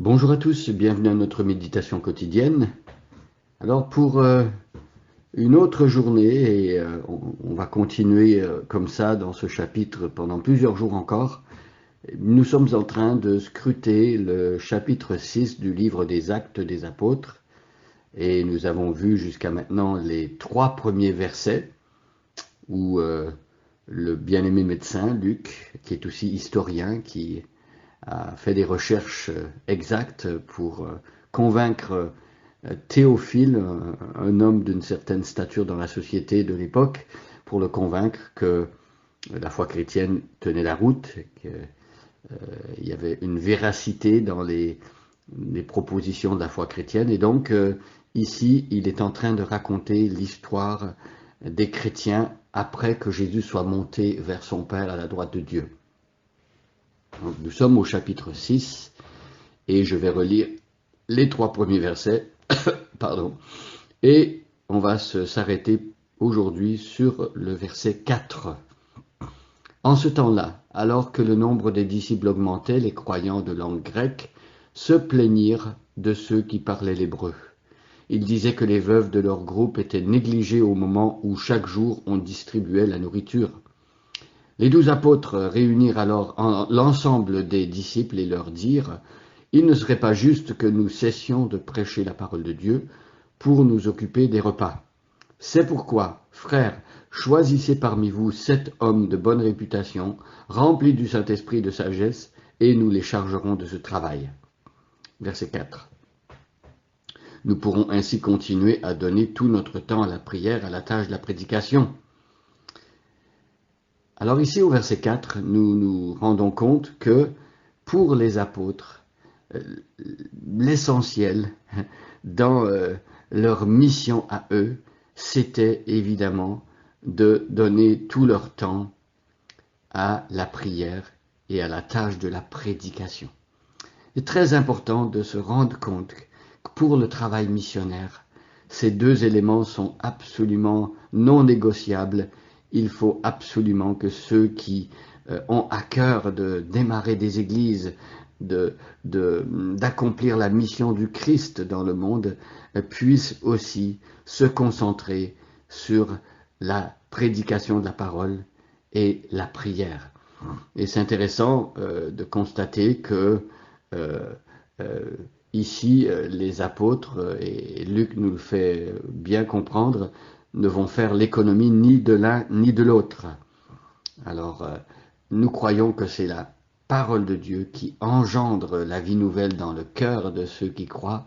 Bonjour à tous, bienvenue à notre méditation quotidienne. Alors pour une autre journée, et on va continuer comme ça dans ce chapitre pendant plusieurs jours encore, nous sommes en train de scruter le chapitre 6 du livre des Actes des Apôtres, et nous avons vu jusqu'à maintenant les 3 premiers versets où le bien-aimé médecin Luc, qui est aussi historien, qui a fait des recherches exactes pour convaincre Théophile, un homme d'une certaine stature dans la société de l'époque, pour le convaincre que la foi chrétienne tenait la route, qu'il y avait une véracité dans les propositions de la foi chrétienne. Et donc, ici, il est en train de raconter l'histoire des chrétiens après que Jésus soit monté vers son Père à la droite de Dieu. Donc, nous sommes au chapitre 6 et je vais relire les 3 premiers versets. Pardon. Et on va s'arrêter aujourd'hui sur le verset 4. En ce temps-là, alors que le nombre des disciples augmentait, les croyants de langue grecque se plaignirent de ceux qui parlaient l'hébreu. Ils disaient que les veuves de leur groupe étaient négligées au moment où chaque jour on distribuait la nourriture. Les 12 apôtres réunirent alors l'ensemble des disciples et leur dirent « Il ne serait pas juste que nous cessions de prêcher la parole de Dieu pour nous occuper des repas. C'est pourquoi, frères, choisissez parmi vous 7 hommes de bonne réputation, remplis du Saint-Esprit et de sagesse, et nous les chargerons de ce travail. » Verset 4. Nous pourrons ainsi continuer à donner tout notre temps à la prière, à la tâche de la prédication. Alors ici, au verset 4, nous nous rendons compte que pour les apôtres, l'essentiel dans leur mission à eux, c'était évidemment de donner tout leur temps à la prière et à la tâche de la prédication. C'est très important de se rendre compte que pour le travail missionnaire, ces 2 éléments sont absolument non négociables. Il faut absolument que ceux qui ont à cœur de démarrer des églises, d'accomplir la mission du Christ dans le monde, puissent aussi se concentrer sur la prédication de la parole et la prière. Et c'est intéressant de constater que ici, les apôtres, et Luc nous le fait bien comprendre, ne vont faire l'économie ni de l'un ni de l'autre. Alors, nous croyons que c'est la parole de Dieu qui engendre la vie nouvelle dans le cœur de ceux qui croient.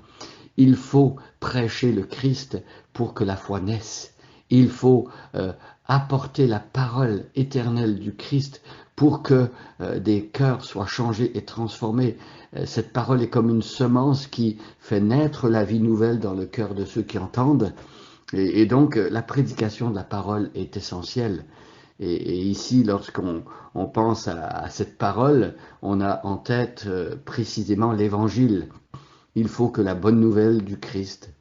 Il faut prêcher le Christ pour que la foi naisse. Il faut apporter la parole éternelle du Christ pour que des cœurs soient changés et transformés. Cette parole est comme une semence qui fait naître la vie nouvelle dans le cœur de ceux qui entendent. Et donc, la prédication de la parole est essentielle. Et ici, lorsqu'on pense à cette parole, on a en tête précisément l'Évangile. Il faut que la bonne nouvelle du Christ,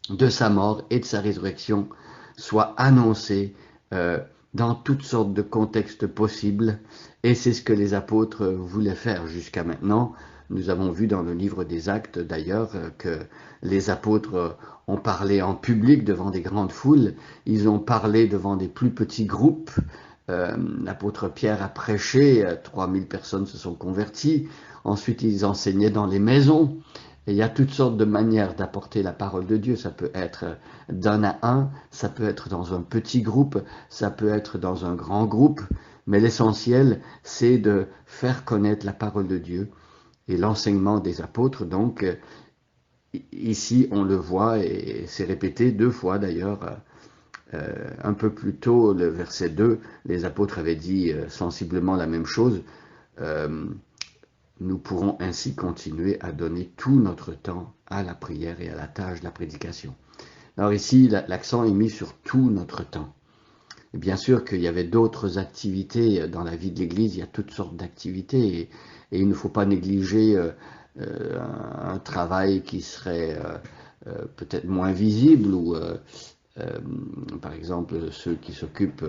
de sa mort et de sa résurrection, soit annoncée dans toutes sortes de contextes possibles. Et c'est ce que les apôtres voulaient faire jusqu'à maintenant. Nous avons vu dans le livre des Actes d'ailleurs que les apôtres ont parlé en public devant des grandes foules, ils ont parlé devant des plus petits groupes. L'apôtre Pierre a prêché, 3000 personnes se sont converties. Ensuite, ils enseignaient dans les maisons. Et il y a toutes sortes de manières d'apporter la parole de Dieu. Ça peut être d'un à un, ça peut être dans un petit groupe, ça peut être dans un grand groupe. Mais l'essentiel, c'est de faire connaître la parole de Dieu. Et l'enseignement des apôtres, donc, ici, on le voit, et c'est répété 2 fois d'ailleurs. Un peu plus tôt, le verset 2, les apôtres avaient dit sensiblement la même chose. Nous pourrons ainsi continuer à donner tout notre temps à la prière et à la tâche de la prédication. Alors ici, l'accent est mis sur tout notre temps. Et bien sûr qu'il y avait d'autres activités dans la vie de l'Église, il y a toutes sortes d'activités, et il ne faut pas négliger un travail qui serait peut-être moins visible, ou par exemple ceux qui s'occupent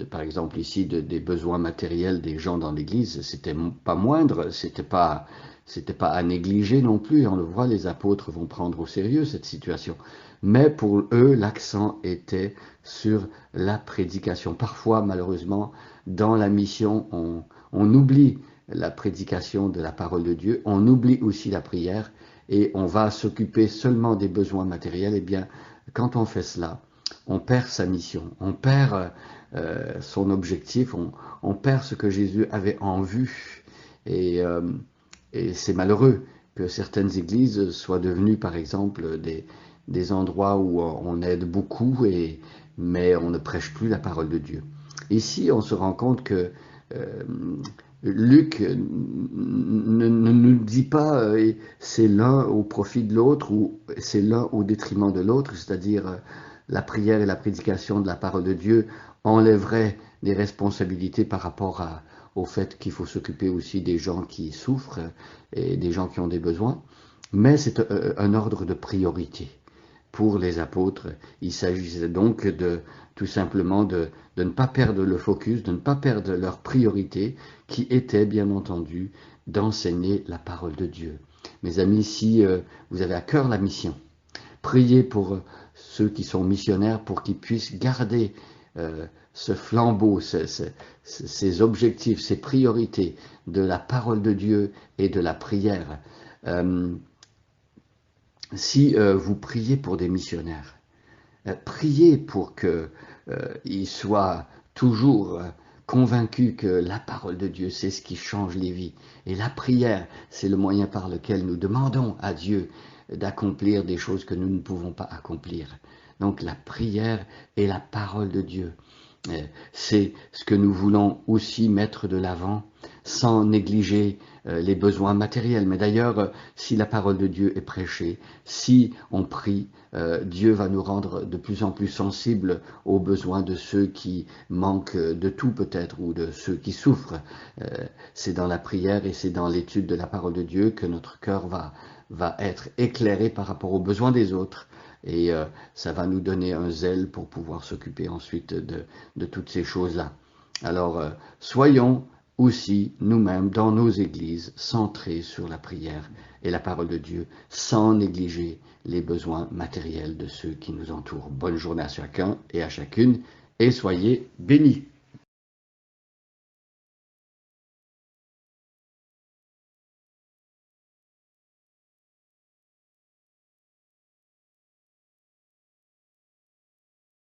par exemple ici des besoins matériels des gens dans l'Église, c'était pas moindre, c'était pas c'était pas à négliger non plus. On le voit, les apôtres vont prendre au sérieux cette situation. Mais pour eux, l'accent était sur la prédication. Parfois, malheureusement, dans la mission, on oublie la prédication de la parole de Dieu, on oublie aussi la prière et on va s'occuper seulement des besoins matériels. Eh bien, quand on fait cela, on perd sa mission, on perd son objectif, on perd ce que Jésus avait en vue. Et c'est malheureux que certaines églises soient devenues, par exemple, des endroits où on aide beaucoup, mais on ne prêche plus la parole de Dieu. Ici, on se rend compte que Luc ne nous dit pas c'est l'un au profit de l'autre ou c'est l'un au détriment de l'autre, c'est-à-dire la prière et la prédication de la parole de Dieu enlèveraient des responsabilités par rapport au fait qu'il faut s'occuper aussi des gens qui souffrent et des gens qui ont des besoins, mais c'est un ordre de priorité. Pour les apôtres, il s'agissait donc tout simplement de ne pas perdre le focus, de ne pas perdre leur priorité, qui était bien entendu d'enseigner la parole de Dieu. Mes amis, si vous avez à cœur la mission, priez pour ceux qui sont missionnaires pour qu'ils puissent garder ce flambeau, ces objectifs, ces priorités de la parole de Dieu et de la prière. Si vous priez pour des missionnaires, priez pour qu'ils soient toujours convaincus que la parole de Dieu, c'est ce qui change les vies. Et la prière, c'est le moyen par lequel nous demandons à Dieu d'accomplir des choses que nous ne pouvons pas accomplir. Donc la prière et la parole de Dieu, c'est ce que nous voulons aussi mettre de l'avant sans négliger les besoins matériels. Mais d'ailleurs, si la parole de Dieu est prêchée, si on prie, Dieu va nous rendre de plus en plus sensibles aux besoins de ceux qui manquent de tout peut-être ou de ceux qui souffrent. C'est dans la prière et c'est dans l'étude de la parole de Dieu que notre cœur va être éclairé par rapport aux besoins des autres. Et ça va nous donner un zèle pour pouvoir s'occuper ensuite de toutes ces choses-là. Alors, soyons aussi nous-mêmes dans nos églises centrés sur la prière et la parole de Dieu sans négliger les besoins matériels de ceux qui nous entourent. Bonne journée à chacun et à chacune et soyez bénis.